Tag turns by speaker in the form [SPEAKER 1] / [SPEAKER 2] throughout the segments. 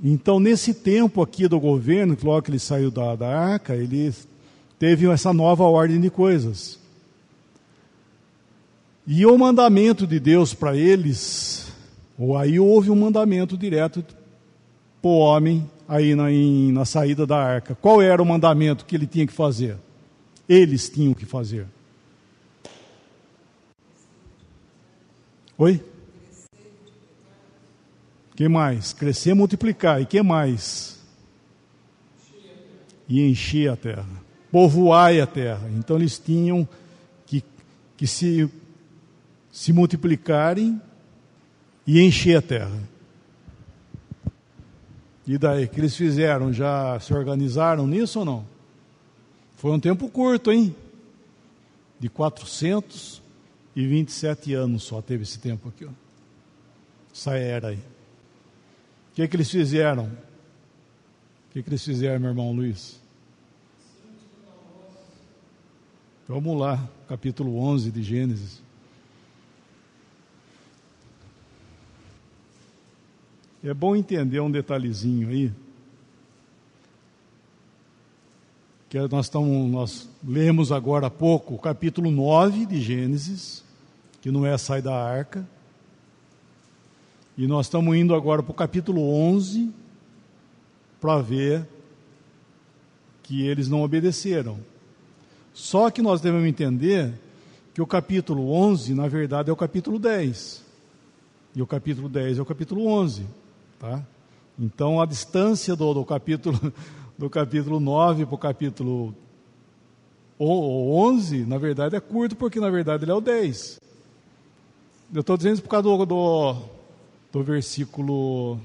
[SPEAKER 1] Então, nesse tempo aqui do governo, logo que ele saiu da arca, ele teve essa nova ordem de coisas. E o mandamento de Deus para eles, ou aí houve um mandamento direto para o homem aí na saída da arca. Qual era o mandamento que ele tinha que fazer? Eles tinham que fazer. Oi? Que mais? Crescer, multiplicar. E que mais? E encher a terra. Povoai a terra. Então eles tinham que se multiplicarem e encher a terra. E daí, o que eles fizeram? Já se organizaram nisso ou não? Foi um tempo curto, hein? De 427 anos só teve esse tempo aqui, ó. Essa era aí. O que eles fizeram? O que eles fizeram, meu irmão Luiz? Vamos lá, capítulo 11 de Gênesis. É bom entender um detalhezinho aí, que nós lemos agora há pouco o capítulo 9 de Gênesis, que não é sair da arca, e nós estamos indo agora para o capítulo 11, para ver que eles não obedeceram. Só que nós devemos entender que o capítulo 11, na verdade, é o capítulo 10, e o capítulo 10 é o capítulo 11, tá? Então, a distância do capítulo 9 para o capítulo 11, na verdade, é curto, porque, na verdade, ele é o 10. Eu estou dizendo isso por causa do versículo,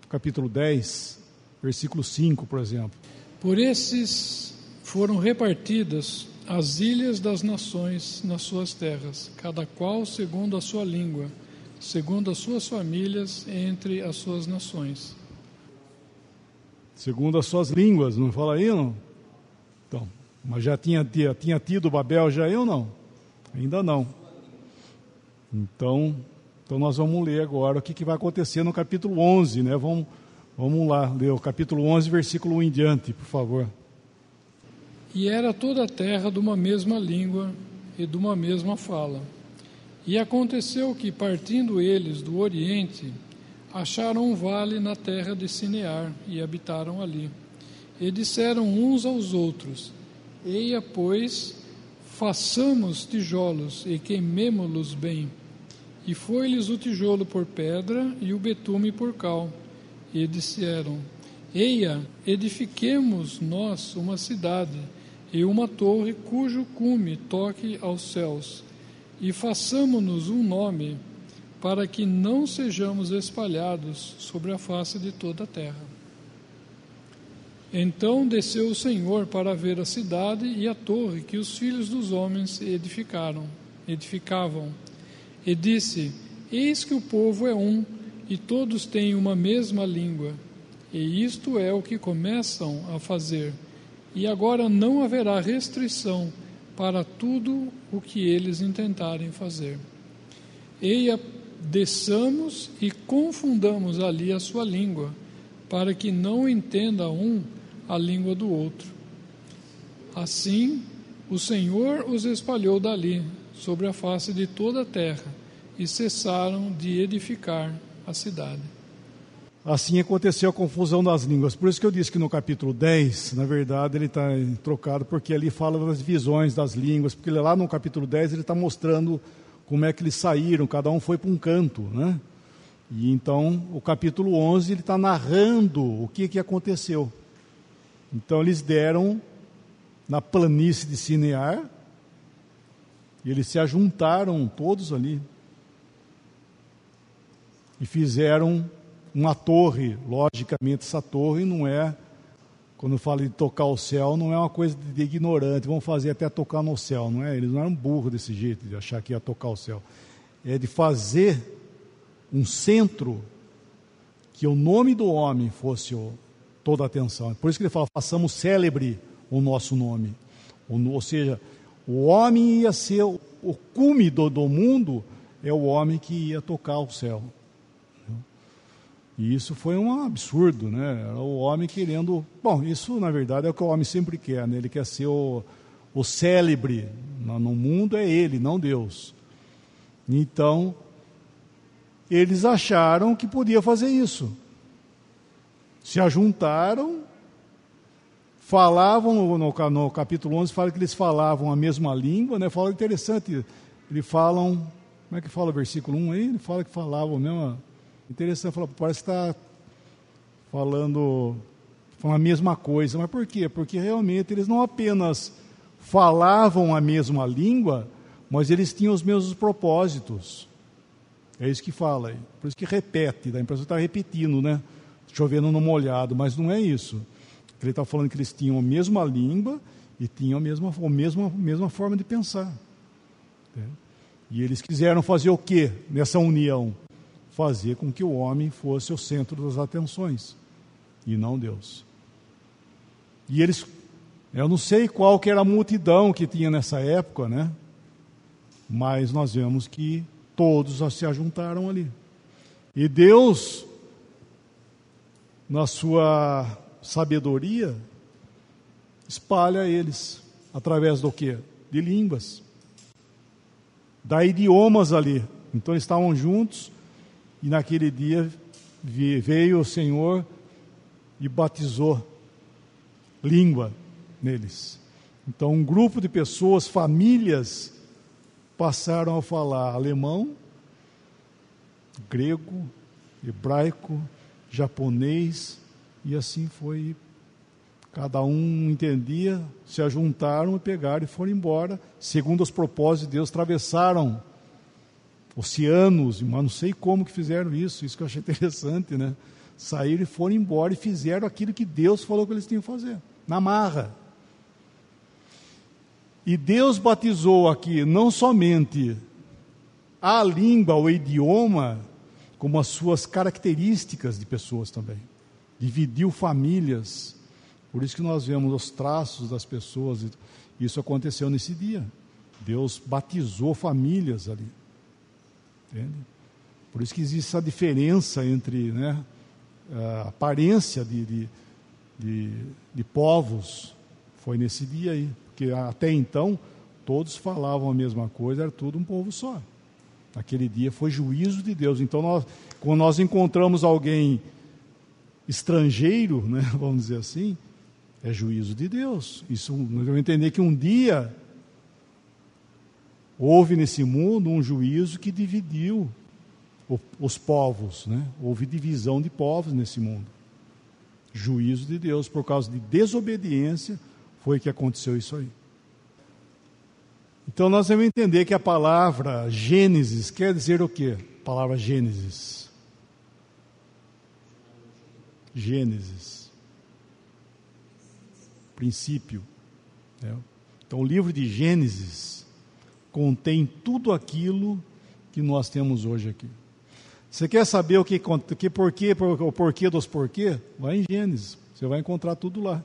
[SPEAKER 1] capítulo 10, versículo 5, por exemplo.
[SPEAKER 2] Por esses foram repartidas as ilhas das nações nas suas terras, cada qual segundo a sua língua, segundo as suas famílias entre as suas nações.
[SPEAKER 1] Segundo as suas línguas, não fala aí, não? Então, mas já tinha tido Babel já aí ou não? Ainda não. Então nós vamos ler agora o que vai acontecer no capítulo 11, né? Vamos lá, ler o capítulo 11, versículo 1 em diante, por favor.
[SPEAKER 2] E era toda a terra de uma mesma língua e de uma mesma fala. E aconteceu que, partindo eles do Oriente, acharam um vale na terra de Sinear e habitaram ali. E disseram uns aos outros: Eia, pois, façamos tijolos e queimemo-los bem. E foi-lhes o tijolo por pedra e o betume por cal. E disseram: Eia, edifiquemos nós uma cidade e uma torre cujo cume toque aos céus, e façamo-nos um nome, para que não sejamos espalhados sobre a face de toda a terra. Então desceu o Senhor para ver a cidade e a torre que os filhos dos homens edificavam, e disse: Eis que o povo é um, e todos têm uma mesma língua, e isto é o que começam a fazer, e agora não haverá restrição para tudo o que eles intentarem fazer. Eia, desçamos e confundamos ali a sua língua, para que não entenda um a língua do outro. Assim, o Senhor os espalhou dali, sobre a face de toda a terra, e cessaram de edificar a cidade.
[SPEAKER 1] Assim aconteceu a confusão das línguas. Por isso que eu disse que no capítulo 10, na verdade, ele está trocado, porque ali fala das divisões das línguas, porque lá no capítulo 10 ele está mostrando como é que eles saíram, cada um foi para um canto, né? E então, o capítulo 11, ele está narrando o que aconteceu. Então, eles deram na planície de Sinear, e eles se ajuntaram todos ali, e fizeram uma torre. Logicamente, essa torre não é, quando eu falo de tocar o céu, não é uma coisa de ignorante, vão fazer até tocar no céu, não é? Eles não eram burros desse jeito, de achar que ia tocar o céu. É de fazer um centro que o nome do homem fosse toda a atenção. Por isso que ele fala: façamos célebre o nosso nome. Ou seja, o homem ia ser o cume do mundo, é o homem que ia tocar o céu. E isso foi um absurdo, né? Era o homem querendo... Bom, isso na verdade é o que o homem sempre quer, né? Ele quer ser o célebre no mundo, é ele, não Deus. Então, eles acharam que podia fazer isso. Se ajuntaram, falavam, no capítulo 11, fala que eles falavam a mesma língua, né? Fala interessante, eles falam... Como é que fala o versículo 1 aí? Ele fala que falavam mesmo... Interessante, parece que está falando a mesma coisa. Mas por quê? Porque realmente eles não apenas falavam a mesma língua, mas eles tinham os mesmos propósitos. É isso que fala aí. Por isso que repete, dá a impressão que está repetindo, né? Chovendo no molhado, mas não é isso. Ele está falando que eles tinham a mesma língua e tinham a mesma forma de pensar. E eles quiseram fazer o quê nessa união? Fazer com que o homem fosse o centro das atenções, e não Deus. E eles, eu não sei qual que era a multidão que tinha nessa época, né? Mas nós vemos que todos se ajuntaram ali. E Deus, na sua sabedoria, espalha eles, através do quê? De línguas. Dá idiomas ali. Então eles estavam juntos, e naquele dia veio o Senhor e batizou língua neles. Então um grupo de pessoas, famílias, passaram a falar alemão, grego, hebraico, japonês, e assim foi. Cada um entendia, se ajuntaram, pegaram e foram embora, segundo os propósitos de Deus, atravessaram oceanos, mas não sei como que fizeram isso que eu achei interessante, né? Saíram e foram embora e fizeram aquilo que Deus falou que eles tinham que fazer, na marra. E Deus batizou aqui não somente a língua, o idioma, como as suas características de pessoas também. Dividiu famílias. Por isso que nós vemos os traços das pessoas. Isso aconteceu nesse dia. Deus batizou famílias ali. Entende? Por isso que existe essa diferença entre, né, a aparência de povos. Foi nesse dia aí. Porque até então, todos falavam a mesma coisa, era tudo um povo só. Aquele dia foi juízo de Deus. Então, quando nós encontramos alguém estrangeiro, né, vamos dizer assim, é juízo de Deus. Isso, nós devemos entender que um dia houve nesse mundo um juízo que dividiu os povos, né? Houve divisão de povos nesse mundo. Juízo de Deus, por causa de desobediência, foi que aconteceu isso aí. Então nós devemos entender que a palavra Gênesis quer dizer o quê? A palavra Gênesis. Gênesis. Princípio. Né? Então o livro de Gênesis contém tudo aquilo que nós temos hoje aqui. Você quer saber o porquê dos porquê? Vai em Gênesis, você vai encontrar tudo lá.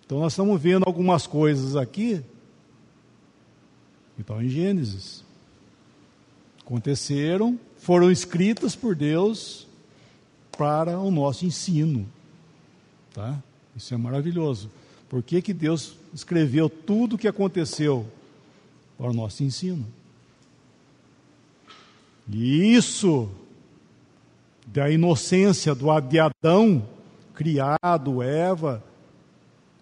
[SPEAKER 1] Então nós estamos vendo algumas coisas aqui, então em Gênesis. Aconteceram, foram escritas por Deus para o nosso ensino. Tá? Isso é maravilhoso. Por que que Deus escreveu tudo o que aconteceu? Para o nosso ensino. E isso, da inocência de Adão, criado, Eva,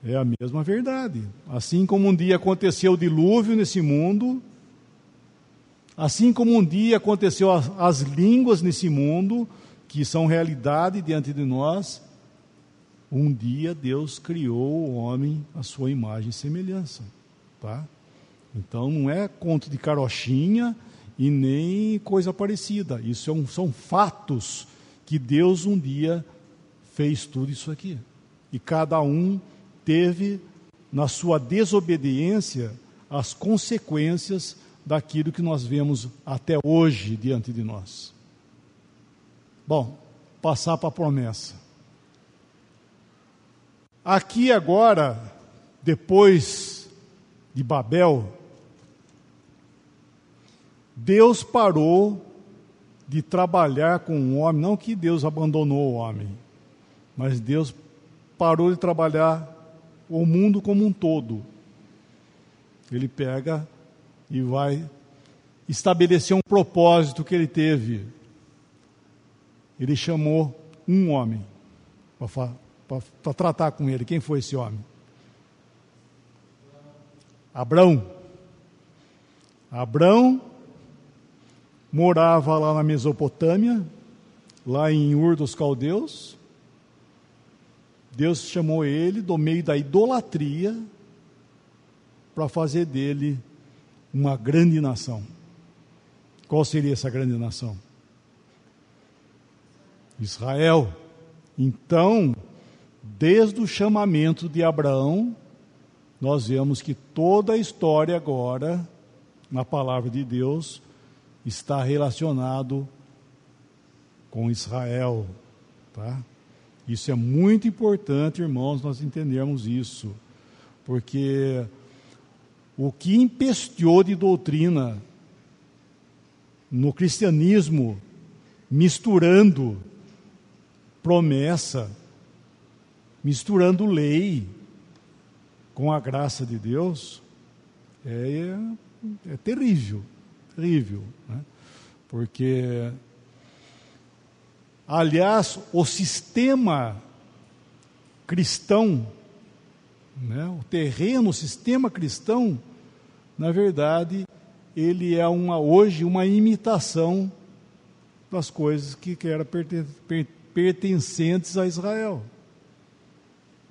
[SPEAKER 1] é a mesma verdade. Assim como um dia aconteceu o dilúvio nesse mundo, assim como um dia aconteceu as línguas nesse mundo, que são realidade diante de nós, um dia Deus criou o homem à sua imagem e semelhança. Tá? Então não é conto de carochinha e nem coisa parecida. Isso são fatos que Deus um dia fez tudo isso aqui. E cada um teve, na sua desobediência, as consequências daquilo que nós vemos até hoje diante de nós. Bom, passar para a promessa. Aqui agora, depois de Babel, Deus parou de trabalhar com o homem, não que Deus abandonou o homem, mas Deus parou de trabalhar o mundo como um todo. Ele pega e vai estabelecer um propósito que ele teve. Ele chamou um homem para tratar com ele. Quem foi esse homem? Abrão. Abrão morava lá na Mesopotâmia, lá em Ur dos Caldeus. Deus chamou ele do meio da idolatria para fazer dele uma grande nação. Qual seria essa grande nação? Israel. Então, desde o chamamento de Abraão, nós vemos que toda a história agora, na palavra de Deus, está relacionado com Israel, tá? Isso é muito importante, irmãos, nós entendermos isso, porque o que empesteou de doutrina no cristianismo, misturando promessa, misturando lei com a graça de Deus, é terrível, terrível, né? Porque, aliás, o sistema cristão, né, o terreno, o sistema cristão, na verdade, ele é hoje uma imitação das coisas que eram pertencentes a Israel.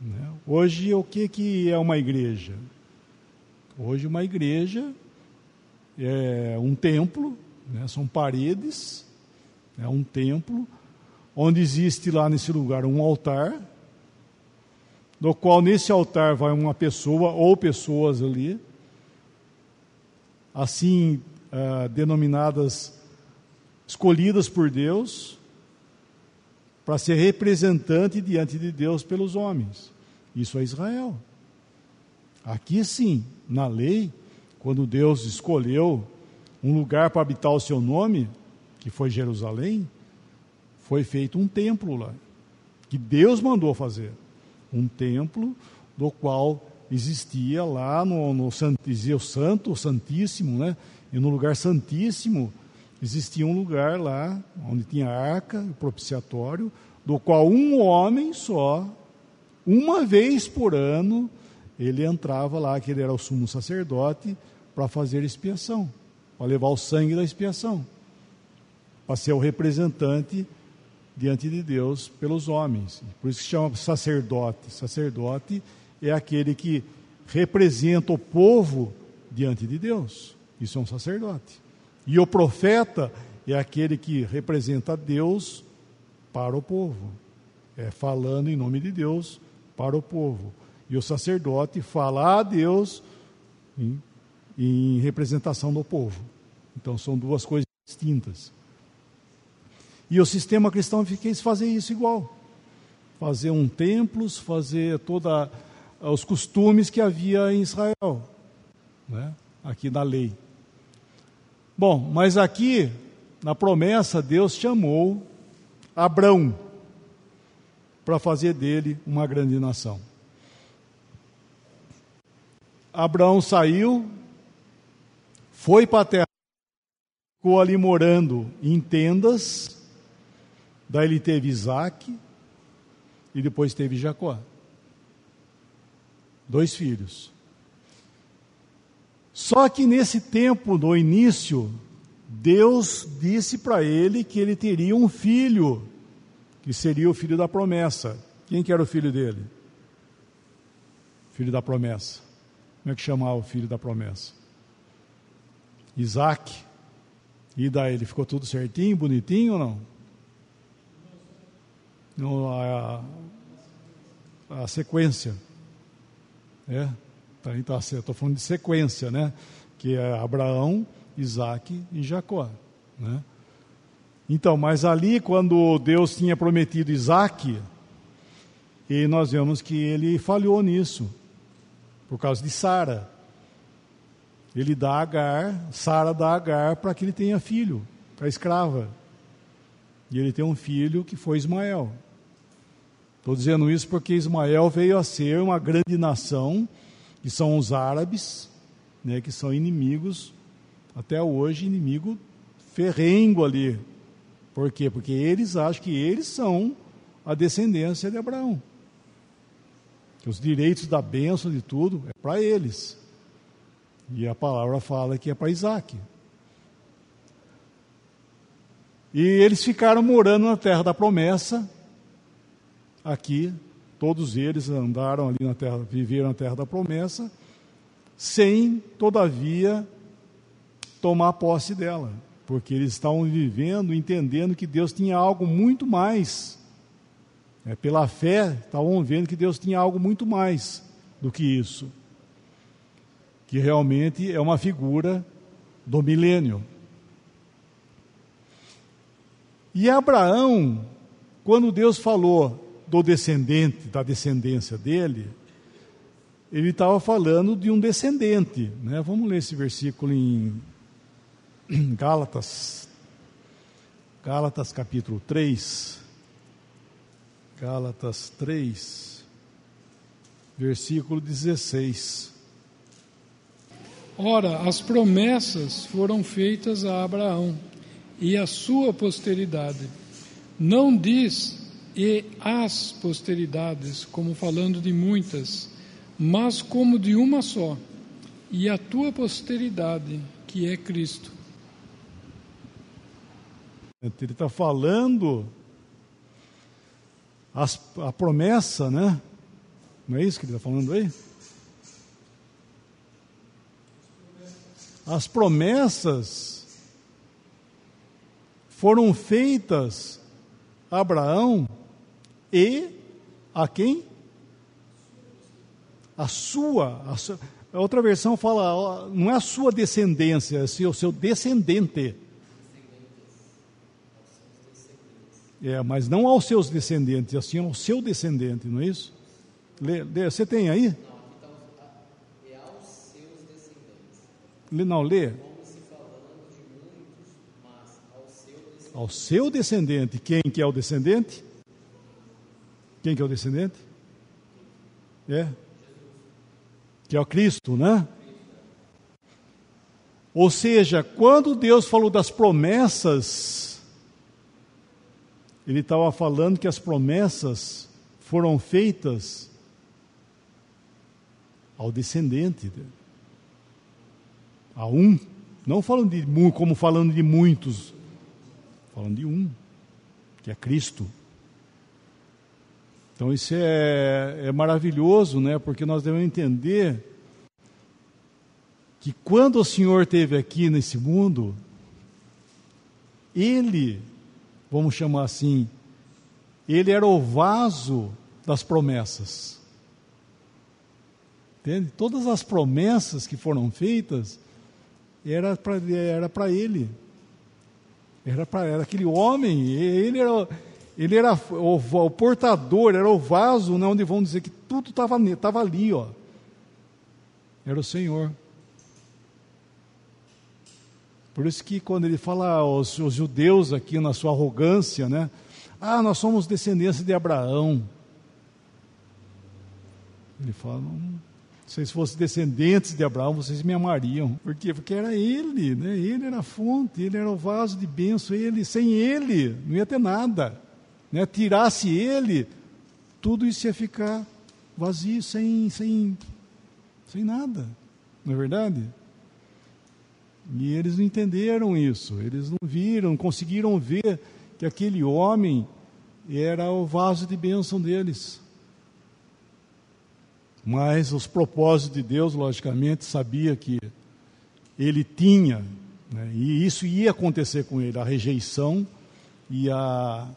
[SPEAKER 1] Né? Hoje, o que é uma igreja? Hoje, uma igreja é um templo, né? São paredes, é um templo, onde existe lá nesse lugar um altar, no qual nesse altar vai uma pessoa ou pessoas ali, assim denominadas, escolhidas por Deus, para ser representante diante de Deus pelos homens. Isso é Israel. Aqui sim, na lei, quando Deus escolheu um lugar para habitar o seu nome, que foi Jerusalém, foi feito um templo lá, que Deus mandou fazer. Um templo do qual existia lá dizia o santo, o santíssimo, né? E no lugar santíssimo existia um lugar lá, onde tinha a arca, o propiciatório, do qual um homem só, uma vez por ano, ele entrava lá, que ele era o sumo sacerdote, para fazer expiação, para levar o sangue da expiação, para ser o representante diante de Deus pelos homens. Por isso que se chama sacerdote. Sacerdote é aquele que representa o povo diante de Deus. Isso é um sacerdote. E o profeta é aquele que representa Deus para o povo. É falando em nome de Deus para o povo. E o sacerdote fala a Deus em representação do povo. Então são duas coisas distintas. E o sistema cristão quis fazer isso igual. Fazer templos, fazer todos os costumes que havia em Israel, né? Aqui na lei. Bom, mas aqui, na promessa, Deus chamou Abrão para fazer dele uma grande nação. Abrão saiu, foi para a terra, ficou ali morando em tendas. Daí ele teve Isaac e depois teve Jacó. 2 filhos. Só que nesse tempo, no início, Deus disse para ele que ele teria um filho, que seria o filho da promessa. Quem que era o filho dele? Filho da promessa. Como é que chamava o filho da promessa? Isaac. E daí, ele ficou tudo certinho, bonitinho ou não? A sequência, estou falando de sequência, né? Que é Abraão, Isaac e Jacó, né? Então, mas ali quando Deus tinha prometido Isaac, e nós vemos que ele falhou nisso, por causa de Sara. Ele dá Agar, Sara dá Agar para que ele tenha filho, para a escrava. E ele tem um filho que foi Ismael. Estou dizendo isso porque Ismael veio a ser uma grande nação, que são os árabes, né, que são inimigos, até hoje, inimigo ferrenho ali. Por quê? Porque eles acham que eles são a descendência de Abraão. Que os direitos da bênção de tudo é para eles. E a palavra fala que é para Isaac. E eles ficaram morando na terra da promessa, aqui, todos eles andaram ali na terra, viveram na terra da promessa, sem, todavia, tomar posse dela, porque eles estavam vivendo, entendendo que Deus tinha algo muito mais, pela fé, estavam vendo que Deus tinha algo muito mais do que isso, que realmente é uma figura do milênio. E Abraão, quando Deus falou do descendente, da descendência dele, ele estava falando de um descendente, né? Vamos ler esse versículo em Gálatas capítulo 3, Gálatas 3, versículo 16.
[SPEAKER 2] Ora, as promessas foram feitas a Abraão e a sua posteridade. Não diz e as posteridades, como falando de muitas, mas como de uma só, e a tua posteridade, que é Cristo.
[SPEAKER 1] Ele está falando a promessa, né? Não é isso que ele está falando aí? As promessas foram feitas a Abraão e a quem? A outra versão fala, não é a sua descendência, é o seu descendente. Mas não aos seus descendentes, assim ao seu descendente, não é isso? Você tem aí?
[SPEAKER 3] Não, então é aos seus descendentes.
[SPEAKER 1] Não, lê.
[SPEAKER 3] Como se falando de muitos, mas ao seu descendente.
[SPEAKER 1] Ao seu descendente. Quem que é o descendente? Quem que é o descendente? Que é o Cristo, né? Ou seja, quando Deus falou das promessas, Ele estava falando que as promessas foram feitas ao descendente dele. A um, não falando de como falando de muitos, falando de um, que é Cristo. Então isso é maravilhoso, né? Porque nós devemos entender que quando o Senhor esteve aqui nesse mundo, Ele, vamos chamar assim, Ele era o vaso das promessas. Entende? Todas as promessas que foram feitas era para Ele. Era aquele homem, ele era o portador, era o vaso, né, onde vão dizer que tudo estava ali, ó. Era o Senhor. Por isso que quando ele fala aos judeus aqui na sua arrogância, né? Nós somos descendência de Abraão. Ele fala, se vocês fossem descendentes de Abraão, vocês me amariam. Por quê? Porque era ele, né? Ele era a fonte, ele era o vaso de bênção, sem ele não ia ter nada. Né? Tirasse ele, tudo isso ia ficar vazio, sem nada, não é verdade? E eles não entenderam isso, eles não viram, não conseguiram ver que aquele homem era o vaso de bênção deles. Mas os propósitos de Deus, logicamente, sabia que ele tinha, né? E isso ia acontecer com ele, a rejeição e a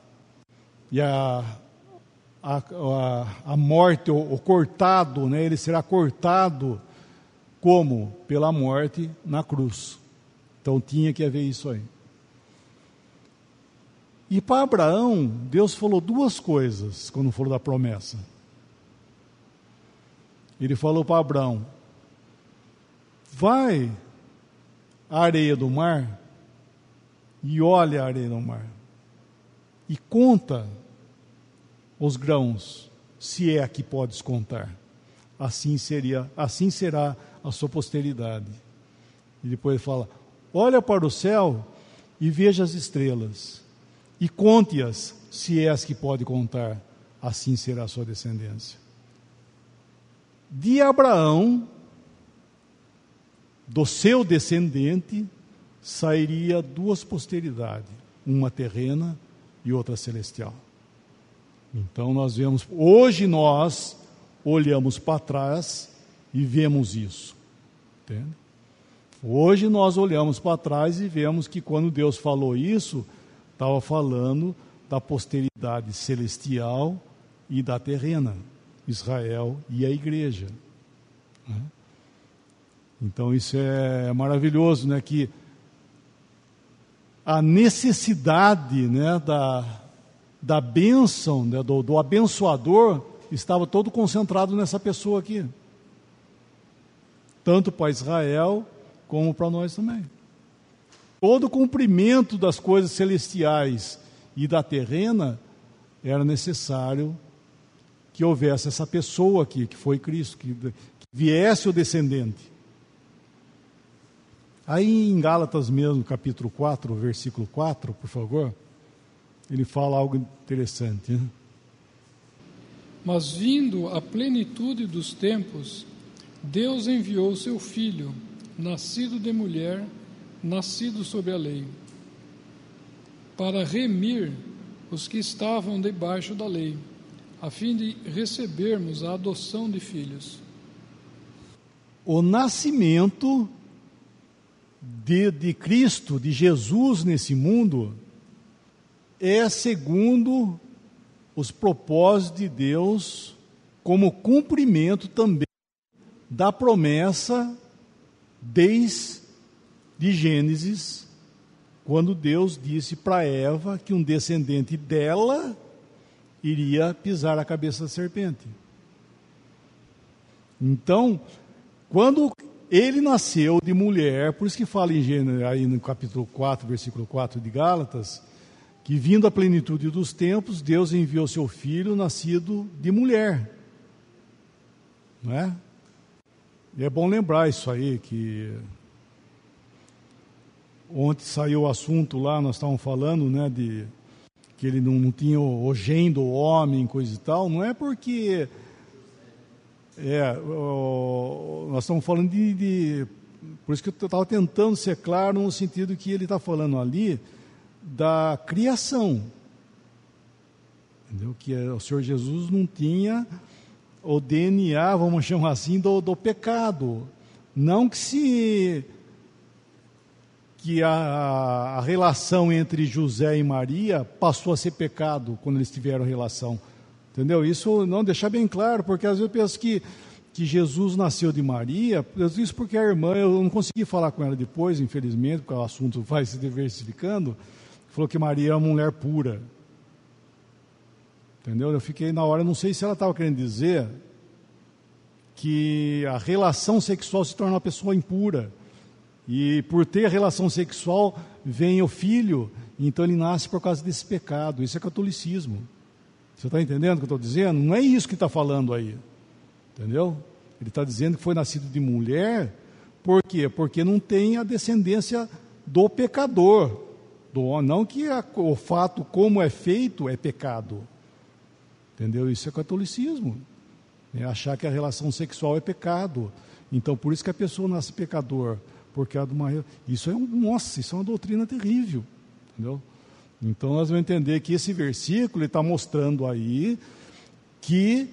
[SPEAKER 1] morte, o cortado, né? Ele será cortado como? Pela morte na cruz. Então tinha que haver isso aí. E para Abraão, Deus falou duas coisas quando falou da promessa. Ele falou para Abraão, vai à areia do mar e olha a areia do mar. e conta os grãos, se é que podes contar. Assim será a sua posteridade. E depois ele fala: olha para o céu e veja as estrelas, e conte-as, se é as que pode contar. Assim será a sua descendência. De Abraão, do seu descendente, sairia duas posteridades, uma terrena e outra celestial. Então nós vemos, hoje nós olhamos para trás e vemos isso. Entende? Hoje nós olhamos para trás e vemos que quando Deus falou isso, estava falando da posteridade celestial e da terrena, Israel e a igreja. Então isso é maravilhoso, né? Que a necessidade, né, da bênção, né, do abençoador, estava todo concentrado nessa pessoa aqui. Tanto para Israel, como para nós também. Todo o cumprimento das coisas celestiais e da terrena, era necessário que houvesse essa pessoa aqui, que foi Cristo, que viesse o descendente. Aí em Gálatas mesmo, capítulo 4, versículo 4, por favor, ele fala algo interessante, né?
[SPEAKER 2] Mas vindo a plenitude dos tempos, Deus enviou seu Filho, nascido de mulher, nascido sob a lei, para remir os que estavam debaixo da lei, a fim de recebermos a adoção de filhos.
[SPEAKER 1] O nascimento de Cristo, de Jesus nesse mundo, é segundo os propósitos de Deus, como cumprimento também da promessa desde Gênesis, quando Deus disse para Eva que um descendente dela iria pisar a cabeça da serpente. Então, quando ele nasceu de mulher, por isso que fala em Gênesis, aí no capítulo 4, versículo 4 de Gálatas, que vindo a plenitude dos tempos, Deus enviou seu filho nascido de mulher. Não é? E é bom lembrar isso aí, que ontem saiu o assunto lá, nós estávamos falando, né, de que ele não tinha o gene do homem, coisa e tal. Não é porque nós estamos falando por isso que eu estava tentando ser claro no sentido que ele está falando ali da criação, entendeu? Que o Senhor Jesus não tinha o DNA, vamos chamar assim, do pecado. Não que a relação entre José e Maria passou a ser pecado quando eles tiveram relação. Entendeu? Isso não deixar bem claro, porque às vezes eu penso que Jesus nasceu de Maria, isso porque a irmã, eu não consegui falar com ela depois, infelizmente, porque o assunto vai se diversificando, falou que Maria é uma mulher pura. Entendeu? Eu fiquei na hora, não sei se ela estava querendo dizer que a relação sexual se torna uma pessoa impura. E por ter relação sexual, vem o filho, então ele nasce por causa desse pecado. Isso é catolicismo. Você está entendendo o que eu estou dizendo? Não é isso que está falando aí. Entendeu? Ele está dizendo que foi nascido de mulher, por quê? Porque não tem a descendência do pecador, do homem. Não que o fato como é feito é pecado. Entendeu? Isso é catolicismo. É achar que a relação sexual é pecado. Então, por isso que a pessoa nasce pecador. Porque isso é uma doutrina terrível. Entendeu? Então, nós vamos entender que esse versículo está mostrando aí que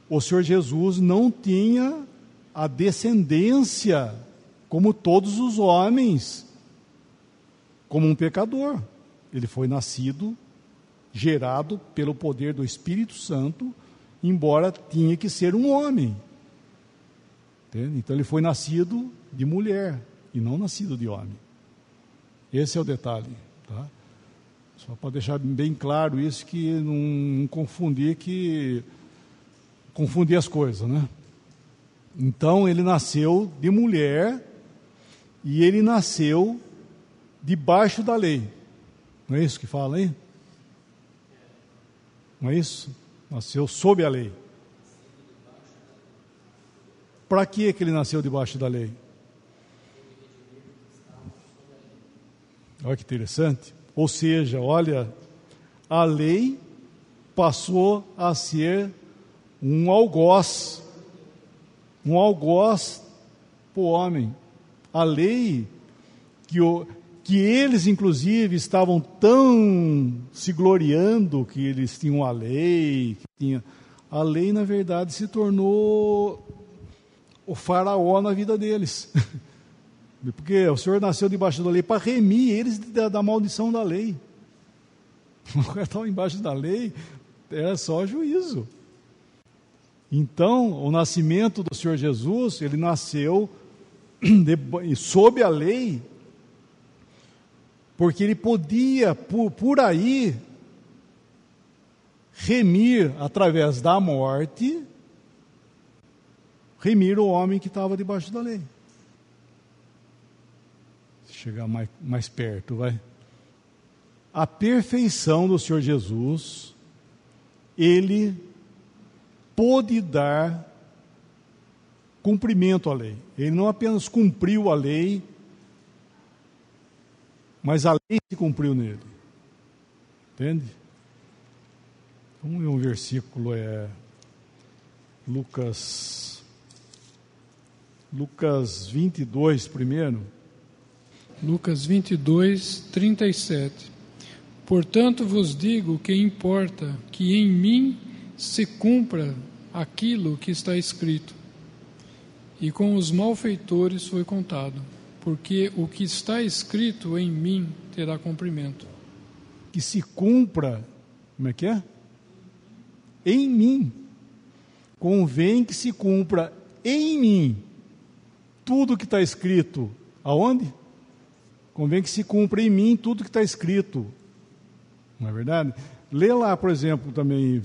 [SPEAKER 1] o Senhor Jesus não tinha a descendência, como todos os homens, como um pecador. Ele foi nascido, gerado pelo poder do Espírito Santo, embora tinha que ser um homem. Entende? Então ele foi nascido de mulher e não nascido de homem. Esse é o detalhe, tá? Só para deixar bem claro isso, que não confundir as coisas, né? Então ele nasceu de mulher e ele nasceu debaixo da lei. Não é isso que fala aí? Não é isso? Nasceu sob a lei. Para que ele nasceu debaixo da lei? Olha que interessante. Ou seja, olha, a lei passou a ser um algoz para o homem. A lei que eles, inclusive, estavam tão se gloriando que eles tinham a lei, a lei, na verdade, se tornou o faraó na vida deles. Porque o Senhor nasceu debaixo da lei para remir eles da maldição da lei. O cara estava embaixo da lei, era só juízo. Então, o nascimento do Senhor Jesus, ele nasceu sob a lei, porque ele podia, por aí, remir, através da morte, remir o homem que estava debaixo da lei. Chegar mais perto, vai. A perfeição do Senhor Jesus, ele pôde dar cumprimento à lei. Ele não apenas cumpriu a lei, mas a lei se cumpriu nele. Entende? Vamos ver um versículo, Lucas 22 primeiro.
[SPEAKER 2] Lucas 22, 37. Portanto vos digo que importa que em mim se cumpra aquilo que está escrito. E com os malfeitores foi contado, porque o que está escrito em mim terá cumprimento.
[SPEAKER 1] Que se cumpra, como é que é? Em mim. Convém que se cumpra em mim tudo que está escrito. Aonde? Convém que se cumpra em mim tudo que está escrito. Não é verdade? Lê lá, por exemplo, também,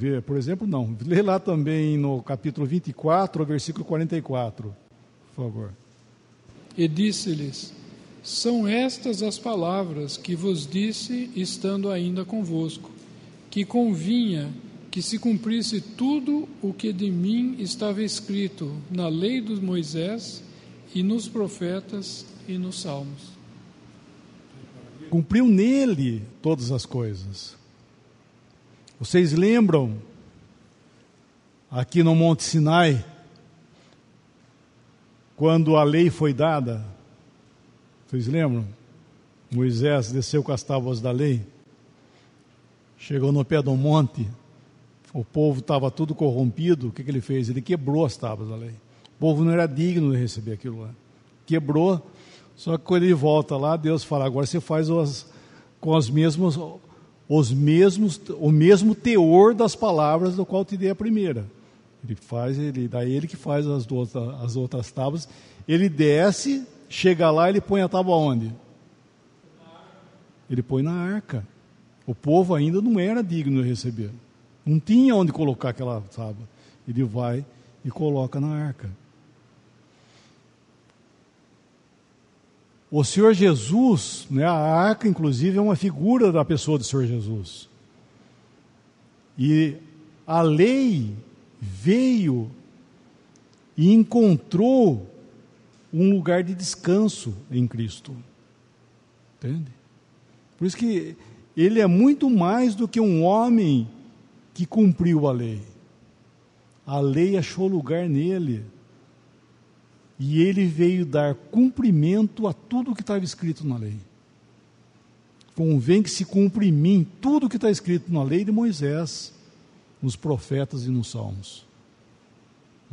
[SPEAKER 1] lê lá também no capítulo 24, versículo 44, por favor.
[SPEAKER 2] E disse-lhes: são estas as palavras que vos disse, estando ainda convosco, que convinha que se cumprisse tudo o que de mim estava escrito na lei de Moisés e nos profetas e nos salmos.
[SPEAKER 1] Cumpriu nele todas as coisas. Vocês lembram, aqui no Monte Sinai, quando a lei foi dada? Vocês lembram? Moisés desceu com as tábuas da lei, chegou no pé do monte, o povo estava tudo corrompido. O que ele fez? Ele quebrou as tábuas da lei. O povo não era digno de receber aquilo lá. Quebrou. Só que quando ele volta lá, Deus fala: agora você faz com o mesmo teor das palavras do qual te dei a primeira. Daí ele que faz as outras tábuas. Ele desce, chega lá, ele põe a tábua onde? Ele põe na arca. O povo ainda não era digno de receber. Não tinha onde colocar aquela tábua. Ele vai e coloca na arca. O Senhor Jesus, né, a arca, inclusive, é uma figura da pessoa do Senhor Jesus. E a lei veio e encontrou um lugar de descanso em Cristo. Entende? Por isso que ele é muito mais do que um homem que cumpriu a lei. A lei achou lugar nele. E ele veio dar cumprimento a tudo que estava escrito na lei. Convém que se cumpra em mim tudo o que está escrito na lei de Moisés, nos profetas e nos salmos.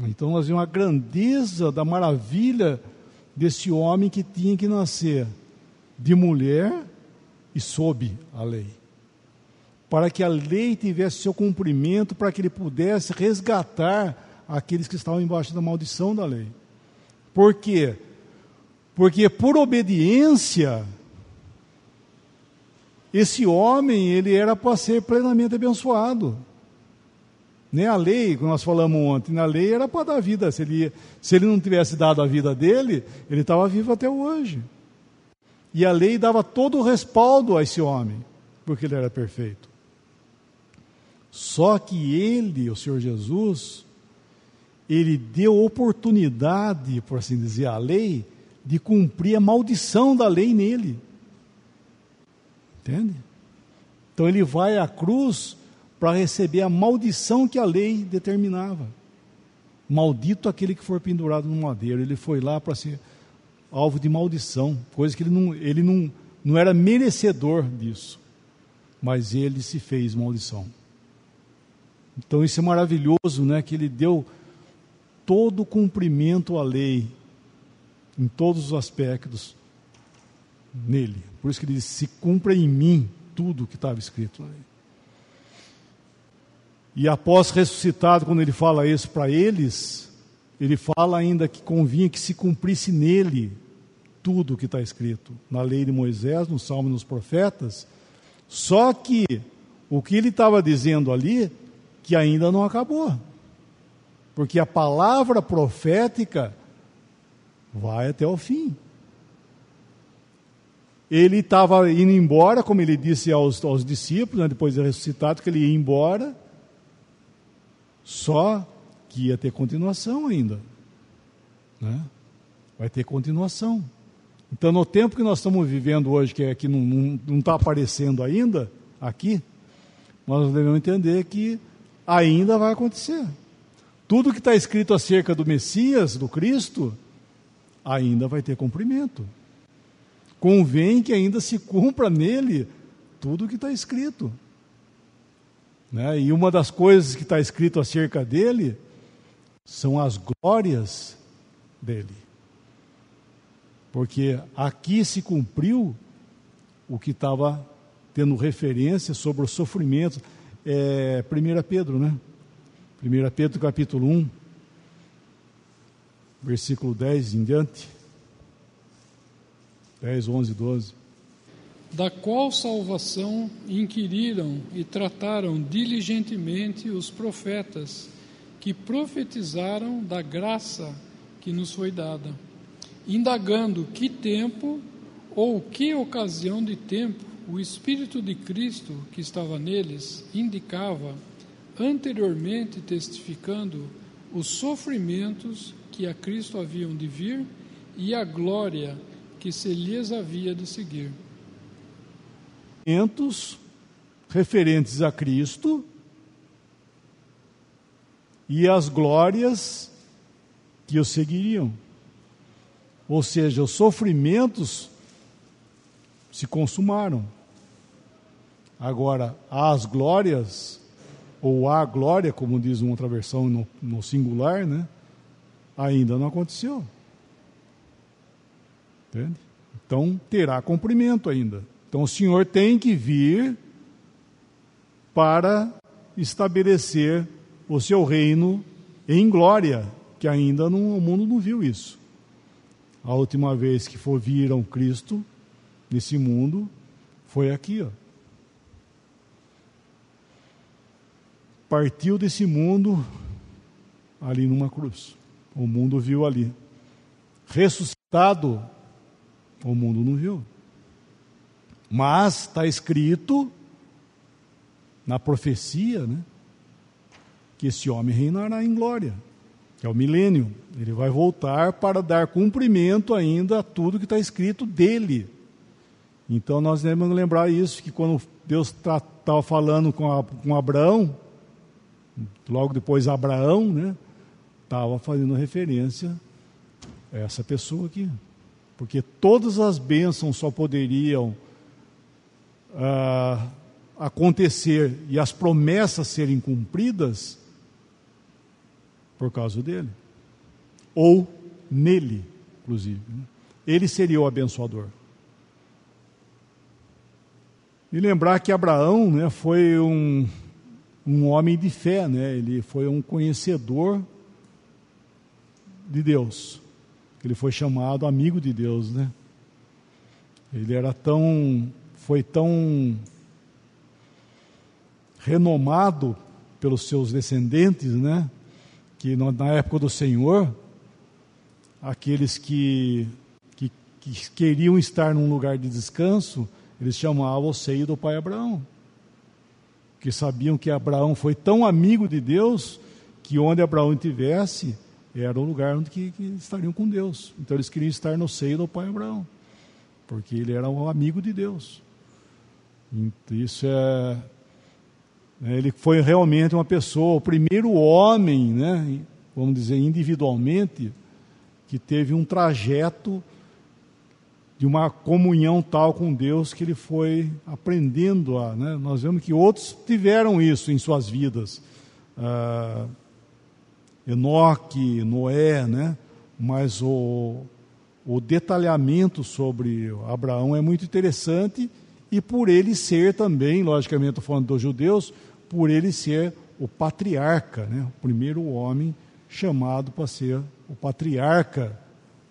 [SPEAKER 1] Então nós vemos a grandeza da maravilha desse homem que tinha que nascer de mulher e sob a lei. Para que a lei tivesse seu cumprimento, para que ele pudesse resgatar aqueles que estavam embaixo da maldição da lei. Por quê? Porque por obediência, esse homem, ele era para ser plenamente abençoado. Nem a lei, como nós falamos ontem, na lei era para dar vida. Se ele não tivesse dado a vida dele, ele estava vivo até hoje. E a lei dava todo o respaldo a esse homem, porque ele era perfeito. Só que ele, o Senhor Jesus, ele deu oportunidade, por assim dizer, à lei, de cumprir a maldição da lei nele. Entende? Então ele vai à cruz para receber a maldição que a lei determinava. Maldito aquele que for pendurado no madeiro. Ele foi lá para ser alvo de maldição, coisa que ele não era merecedor disso, mas ele se fez maldição. Então isso é maravilhoso, né? Que ele deu todo o cumprimento à lei, em todos os aspectos, nele. Por isso que ele diz, se cumpra em mim tudo o que estava escrito na lei. E após ressuscitado, quando ele fala isso para eles, ele fala ainda que convinha que se cumprisse nele tudo o que está escrito na lei de Moisés, no Salmo e nos profetas. Só que o que ele estava dizendo ali, que ainda não acabou. Porque a palavra profética vai até o fim. Ele estava indo embora, como ele disse aos discípulos, né, depois de ressuscitado, que ele ia embora, só que ia ter continuação ainda. Né? Vai ter continuação. Então, no tempo que nós estamos vivendo hoje, que é que não está aparecendo ainda, aqui, nós devemos entender que ainda vai acontecer. Tudo que está escrito acerca do Messias, do Cristo, ainda vai ter cumprimento. Convém que ainda se cumpra nele tudo o que está escrito. Né? E uma das coisas que está escrito acerca dele são as glórias dele. Porque aqui se cumpriu o que estava tendo referência sobre os sofrimentos. 1 Pedro, né? 1 Pedro capítulo 1, versículo 10 em diante. 10, 11, 12.
[SPEAKER 2] Da qual salvação inquiriram e trataram diligentemente os profetas, que profetizaram da graça que nos foi dada, indagando que tempo ou que ocasião de tempo o Espírito de Cristo que estava neles indicava, anteriormente testificando os sofrimentos que a Cristo haviam de vir e a glória que se lhes havia de seguir.
[SPEAKER 1] Referentes a Cristo e as glórias que o seguiriam. Ou seja, os sofrimentos se consumaram. Agora, as glórias, ou a glória, como diz uma outra versão no singular, né, ainda não aconteceu. Entende? Então, terá cumprimento ainda. Então, o Senhor tem que vir para estabelecer o seu reino em glória, que ainda o mundo não viu isso. A última vez que viram Cristo nesse mundo foi aqui, ó. Partiu desse mundo ali numa cruz. O mundo viu ali. Ressuscitado, o mundo não viu. Mas está escrito na profecia, né, que esse homem reinará em glória, que é o milênio. Ele vai voltar para dar cumprimento ainda a tudo que está escrito dele. Então nós devemos lembrar isso, que quando Deus estava falando com Abraão, logo depois Abraão, né, estava fazendo referência a essa pessoa aqui. Porque todas as bênçãos só poderiam acontecer e as promessas serem cumpridas por causa dele. Ou nele, inclusive. Né? Ele seria o abençoador. E lembrar que Abraão, né, foi um homem de fé, né? Ele foi um conhecedor de Deus. Ele foi chamado amigo de Deus, né? Ele foi tão renomado pelos seus descendentes, né? Que na época do Senhor, aqueles que queriam estar num lugar de descanso, eles chamavam o seio do pai Abraão. porque sabiam que Abraão foi tão amigo de Deus que onde Abraão estivesse era o lugar onde que estariam com Deus. Então eles queriam estar no seio do pai Abraão, porque ele era um amigo de Deus. Então, isso ele foi realmente uma pessoa, o primeiro homem, né, vamos dizer individualmente, que teve um trajeto de uma comunhão tal com Deus que ele foi aprendendo a... Né, nós vemos que outros tiveram isso em suas vidas. Enoque, Noé, né, mas o detalhamento sobre Abraão é muito interessante, e por ele ser também, logicamente estou falando dos judeus, por ele ser o patriarca, né, o primeiro homem chamado para ser o patriarca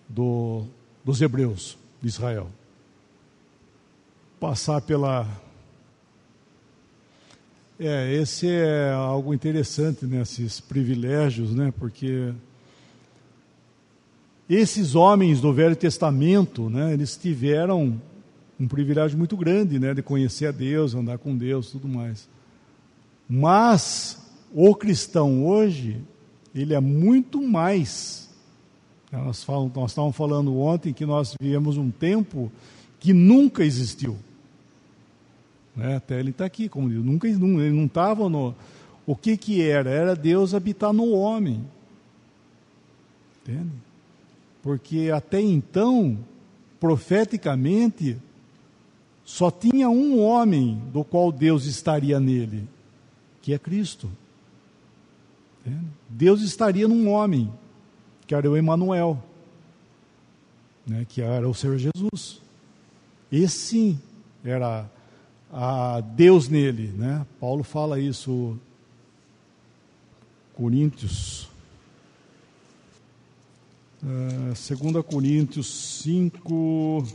[SPEAKER 1] dos hebreus de Israel. Passar pela... esse é algo interessante, né, esses privilégios, né, porque esses homens do Velho Testamento, né, eles tiveram um privilégio muito grande, né, de conhecer a Deus, andar com Deus, tudo mais. Mas o cristão hoje, ele é muito mais. Nós estávamos falando ontem que nós vivemos um tempo que nunca existiu. Né? Até ele está aqui, como diz, ele não estava no... O que era? Era Deus habitar no homem. Entende? Porque até então, profeticamente, só tinha um homem do qual Deus estaria nele, que é Cristo. Entende? Deus estaria num homem, que era o Emanuel, né? Que era o Senhor Jesus. Esse sim era a Deus nele, né? Paulo fala isso, Coríntios, 2 Coríntios 5,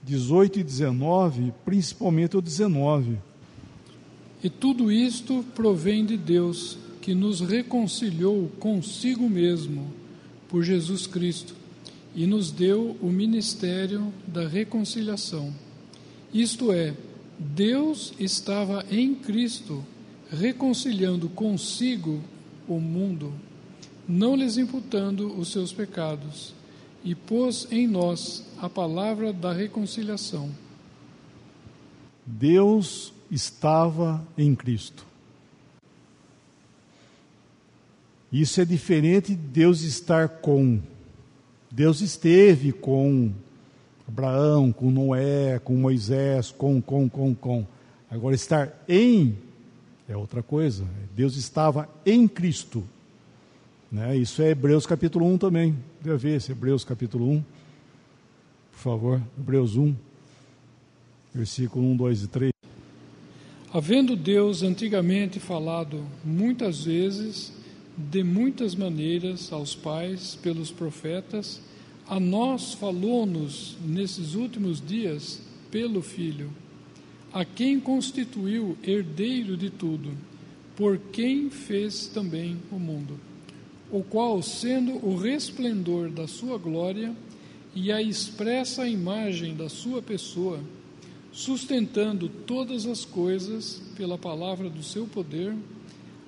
[SPEAKER 1] 18 e 19, principalmente o 19.
[SPEAKER 2] E tudo isto provém de Deus, que nos reconciliou consigo mesmo, por Jesus Cristo, e nos deu o ministério da reconciliação. Isto é, Deus estava em Cristo, reconciliando consigo o mundo, não lhes imputando os seus pecados, e pôs em nós a palavra da reconciliação.
[SPEAKER 1] Deus estava em Cristo. Isso é diferente de Deus estar com. Deus esteve com Abraão, com Noé, com Moisés, com. Agora, estar em é outra coisa. Deus estava em Cristo. Né? Isso é Hebreus capítulo 1 também. Deve ver esse Hebreus capítulo 1. Por favor, Hebreus 1, versículo 1, 2 e 3.
[SPEAKER 2] Havendo Deus antigamente falado muitas vezes, de muitas maneiras, aos pais, pelos profetas, a nós falou-nos nesses últimos dias pelo Filho, a quem constituiu herdeiro de tudo, por quem fez também o mundo, o qual, sendo o resplendor da sua glória e a expressa imagem da sua pessoa, sustentando todas as coisas pela palavra do seu poder,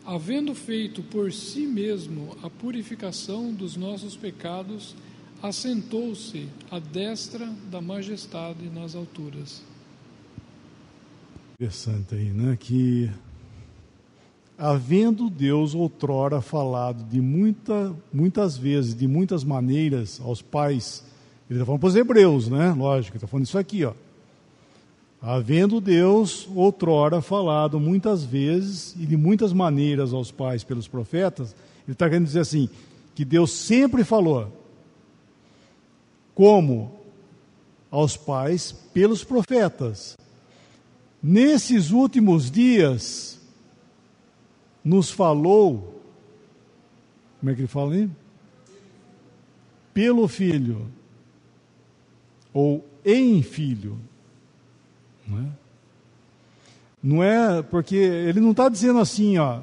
[SPEAKER 2] havendo feito por si mesmo a purificação dos nossos pecados, assentou-se à destra da majestade nas alturas.
[SPEAKER 1] Interessante aí, né? Que havendo Deus outrora falado de muitas vezes, de muitas maneiras aos pais, ele está falando para os hebreus, né? Lógico, ele está falando isso aqui, ó. Havendo Deus outrora falado muitas vezes e de muitas maneiras aos pais pelos profetas, ele está querendo dizer assim, que Deus sempre falou, como aos pais pelos profetas. Nesses últimos dias, nos falou, como é que ele fala aí? Pelo Filho, ou em Filho. Não é porque ele não está dizendo assim, ó,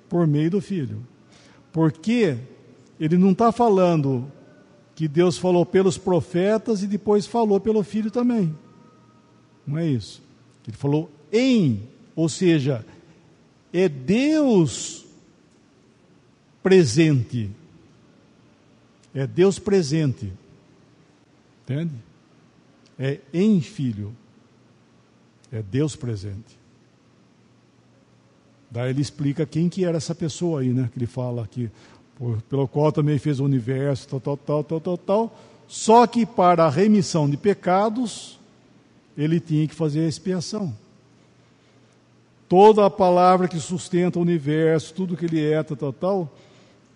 [SPEAKER 1] por meio do Filho, porque ele não está falando que Deus falou pelos profetas e depois falou pelo Filho também, não é isso. Ele falou ou seja, é Deus presente. É Deus presente. Entende? É em Filho. É Deus presente. Daí ele explica quem que era essa pessoa aí, né? Que ele fala aqui, pelo qual também fez o universo, tal. Só que para a remissão de pecados, ele tinha que fazer a expiação. Toda a palavra que sustenta o universo, tudo que ele é,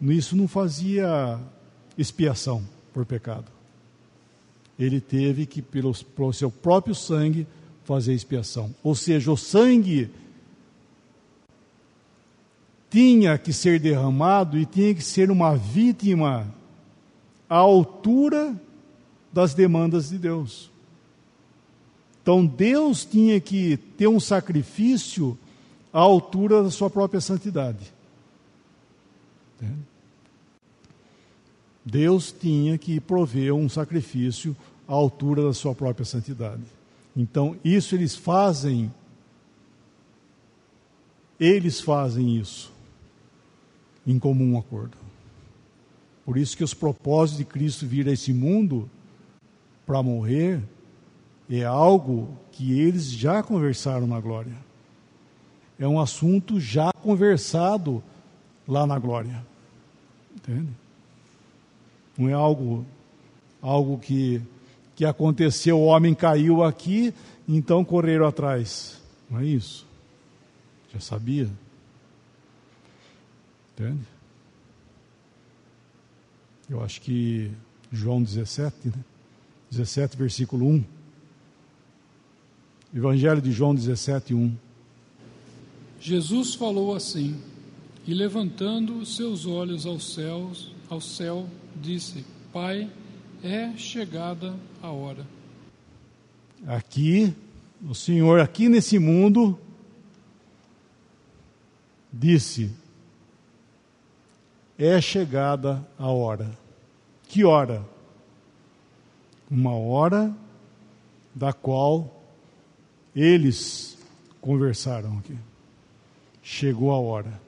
[SPEAKER 1] isso não fazia expiação por pecado. Ele teve que, pelo seu próprio sangue, fazer expiação. Ou seja, o sangue tinha que ser derramado e tinha que ser uma vítima à altura das demandas de Deus. Então Deus tinha que ter um sacrifício à altura da sua própria santidade. Deus tinha que prover um sacrifício à altura da sua própria santidade. Então isso eles fazem isso em comum acordo. Por isso que os propósitos de Cristo vir a esse mundo para morrer é algo que eles já conversaram na glória. É um assunto já conversado lá na glória. Entende? Não é algo que aconteceu, o homem caiu aqui, então correram atrás. Não é isso. Já sabia. Entende? Eu acho que João 17, né? 17, versículo 1. Evangelho de João 17, 1.
[SPEAKER 2] Jesus falou assim, e levantando seus olhos ao céu, disse: Pai, é chegada a hora.
[SPEAKER 1] Aqui, o Senhor, aqui nesse mundo, disse: é chegada a hora. Que hora? Uma hora da qual eles conversaram aqui. Chegou a hora.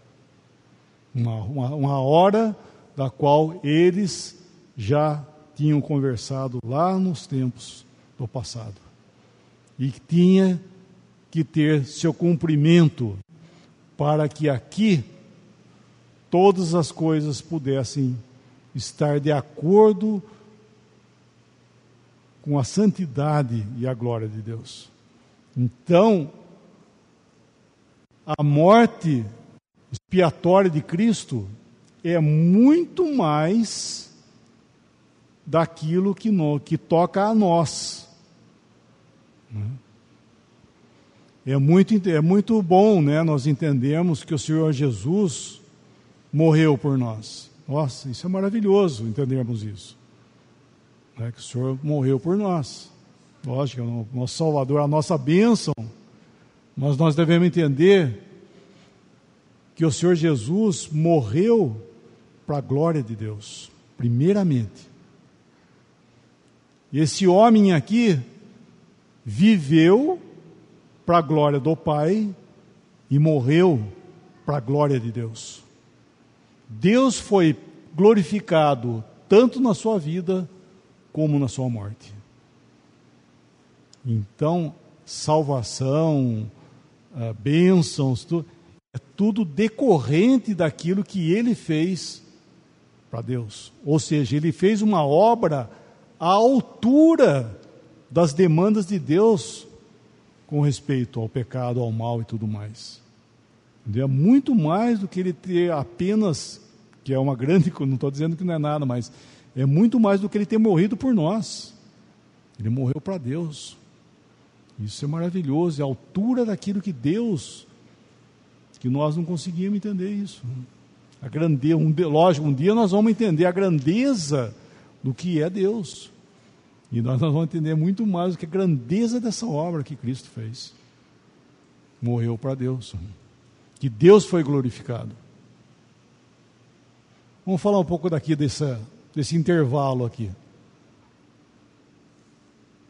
[SPEAKER 1] Uma hora da qual eles já tinham conversado lá nos tempos do passado. E tinha que ter seu cumprimento para que aqui todas as coisas pudessem estar de acordo com a santidade e a glória de Deus. Então, a morte expiatória de Cristo é muito mais daquilo que toca a nós. É muito bom, né, nós entendemos que o Senhor Jesus morreu por nós. Nossa, isso é maravilhoso, entendermos isso. Que o Senhor morreu por nós. Lógico, é o nosso Salvador, a nossa bênção. Mas nós devemos entender que o Senhor Jesus morreu para a glória de Deus, primeiramente. E esse homem aqui viveu para a glória do Pai e morreu para a glória de Deus. Deus foi glorificado tanto na sua vida como na sua morte. Então, salvação, bênçãos, é tudo decorrente daquilo que ele fez para Deus. Ou seja, ele fez uma obra à altura das demandas de Deus com respeito ao pecado, ao mal e tudo mais. É muito mais do que ele ter apenas, que é uma grande, não estou dizendo que não é nada, mas é muito mais do que ele ter morrido por nós. Ele morreu para Deus. Isso é maravilhoso, é a altura daquilo que Deus, que nós não conseguimos entender isso. A grandeza, lógico, um dia nós vamos entender a grandeza do que é Deus. E nós vamos entender muito mais do que a grandeza dessa obra que Cristo fez. Morreu para Deus. Que Deus foi glorificado. Vamos falar um pouco daqui desse intervalo aqui.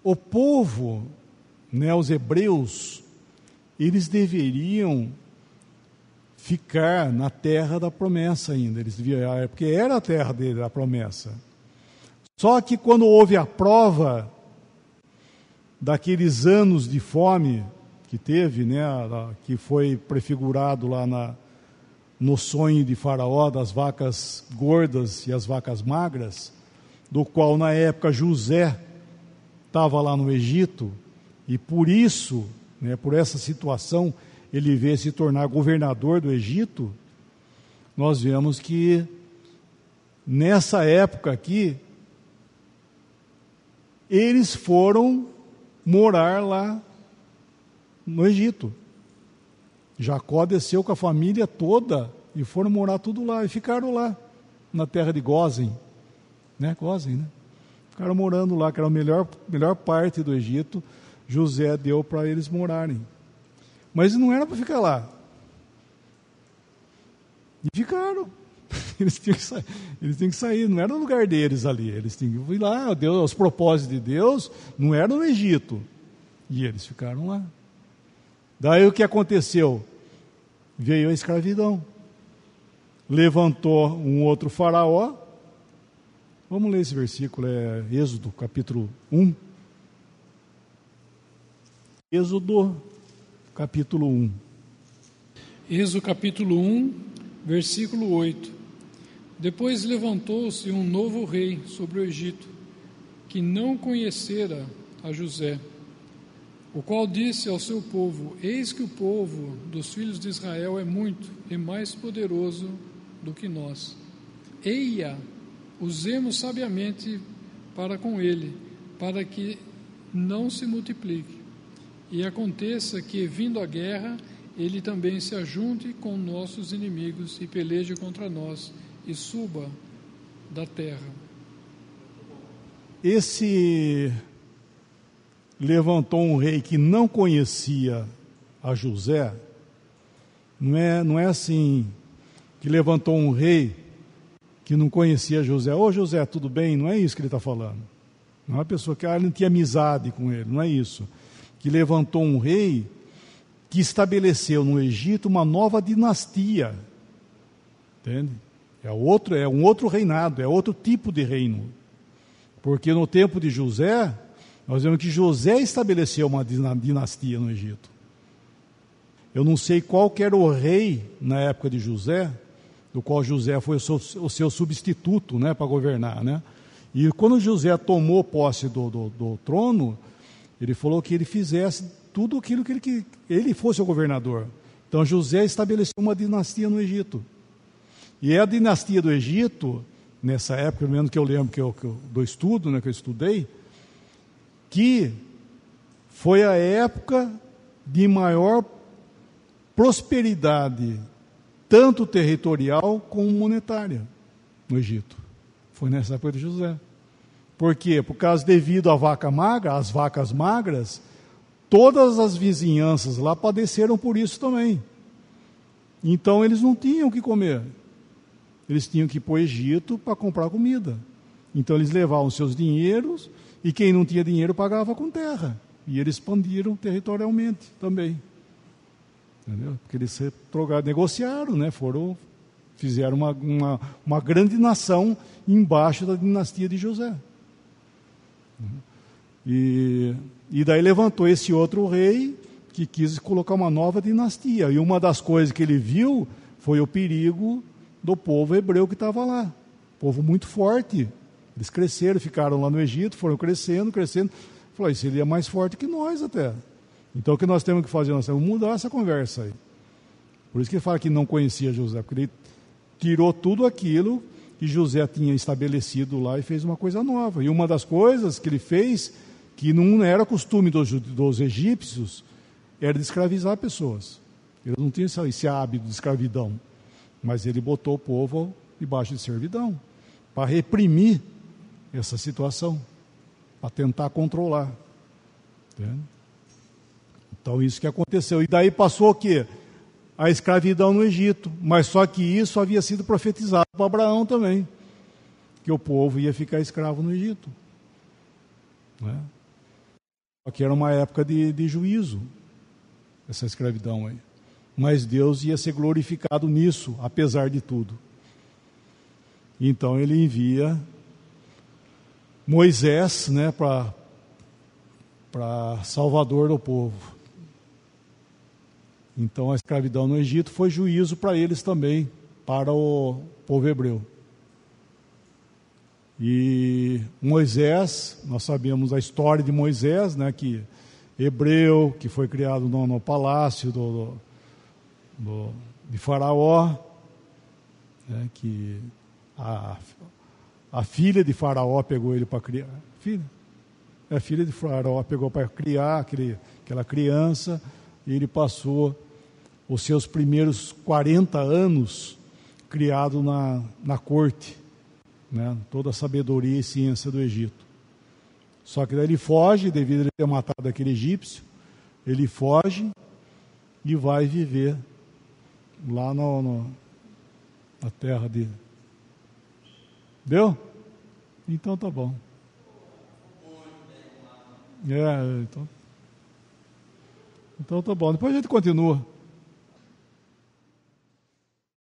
[SPEAKER 1] O povo, né, os hebreus, eles deveriam ficar na terra da promessa ainda, porque era a terra dele, a promessa. Só que quando houve a prova daqueles anos de fome que teve, né, que foi prefigurado lá no sonho de Faraó, das vacas gordas e as vacas magras, do qual na época José estava lá no Egito, e por isso, né, por essa situação, ele veio se tornar governador do Egito. Nós vemos que nessa época aqui, eles foram morar lá no Egito. Jacó desceu com a família toda e foram morar tudo lá, e ficaram lá, na terra de Gósen, né? Gósen, né? Ficaram morando lá, que era a melhor parte do Egito. José deu para eles morarem. Mas não era para ficar lá. E ficaram. Eles tinham que sair, não era o lugar deles ali. Eles tinham que ir lá, os propósitos de Deus não eram no Egito. E eles ficaram lá. Daí o que aconteceu? Veio a escravidão. Levantou um outro faraó. Vamos ler esse versículo, é Êxodo, capítulo 1. Êxodo, capítulo 1.
[SPEAKER 2] Êxodo, capítulo 1, versículo 8. Depois levantou-se um novo rei sobre o Egito, que não conhecera a José, o qual disse ao seu povo: eis que o povo dos filhos de Israel é muito e mais poderoso do que nós. Eia, usemos sabiamente para com ele, para que não se multiplique. E aconteça que, vindo a guerra, ele também se ajunte com nossos inimigos e peleje contra nós e suba da terra.
[SPEAKER 1] Esse levantou um rei que não conhecia a José, não é assim, que levantou um rei que não conhecia José. Ô José, tudo bem? Não é isso que ele está falando. Não é uma pessoa que não tinha amizade com ele, não é isso. Que levantou um rei que estabeleceu no Egito uma nova dinastia. Entende? É um outro reinado, é outro tipo de reino. Porque no tempo de José, nós vemos que José estabeleceu uma dinastia no Egito. Eu não sei qual que era o rei na época de José, do qual José foi o seu substituto, né, para governar, né? E quando José tomou posse do trono, ele falou que ele fizesse tudo aquilo que ele fosse o governador. Então José estabeleceu uma dinastia no Egito. E é a dinastia do Egito, nessa época, pelo menos que eu lembro do estudo, né, que eu estudei, que foi a época de maior prosperidade, tanto territorial como monetária, no Egito. Foi nessa época de José. Por quê? Por causa devido à vaca magra, às vacas magras, todas as vizinhanças lá padeceram por isso também. Então eles não tinham o que comer. Eles tinham que ir para o Egito para comprar comida. Então eles levavam seus dinheiros e quem não tinha dinheiro pagava com terra. E eles expandiram territorialmente também. Entendeu? Porque eles negociaram, né? Fizeram uma grande nação embaixo da dinastia de José. E daí levantou esse outro rei que quis colocar uma nova dinastia. E uma das coisas que ele viu foi o perigo do povo hebreu que estava lá. Povo muito forte. Eles cresceram, ficaram lá no Egito, foram crescendo. Falou, isso ele é mais forte que nós até. Então o que nós temos que fazer? Nós temos que mudar essa conversa aí. Por isso que ele fala que não conhecia José, porque ele tirou tudo aquilo que José tinha estabelecido lá e fez uma coisa nova. E uma das coisas que ele fez, que não era costume dos egípcios, era de escravizar pessoas. Eles não tinham esse hábito de escravidão. Mas ele botou o povo debaixo de servidão, para reprimir essa situação, para tentar controlar. Entende? Então isso que aconteceu. E daí passou o quê? A escravidão no Egito. Mas só que isso havia sido profetizado para Abraão também, que o povo ia ficar escravo no Egito. Né? Só que era uma época de juízo. essa escravidão aí. Mas Deus ia ser glorificado nisso, apesar de tudo. Então ele envia Moisés, né, para salvador do povo. Então a escravidão no Egito foi juízo para eles também, para o povo hebreu. E Moisés, nós sabemos a história de Moisés, né, que hebreu, que foi criado no palácio de Faraó, né, que a filha de Faraó pegou ele para criar. A filha de Faraó pegou para criar aquela criança, e ele passou os seus primeiros 40 anos criado na corte, né, toda a sabedoria e ciência do Egito. Só que daí ele foge, devido a ele ter matado aquele egípcio, ele foge e vai viver lá na terra dele. Deu? Então tá bom. Então tá bom. Depois a gente continua.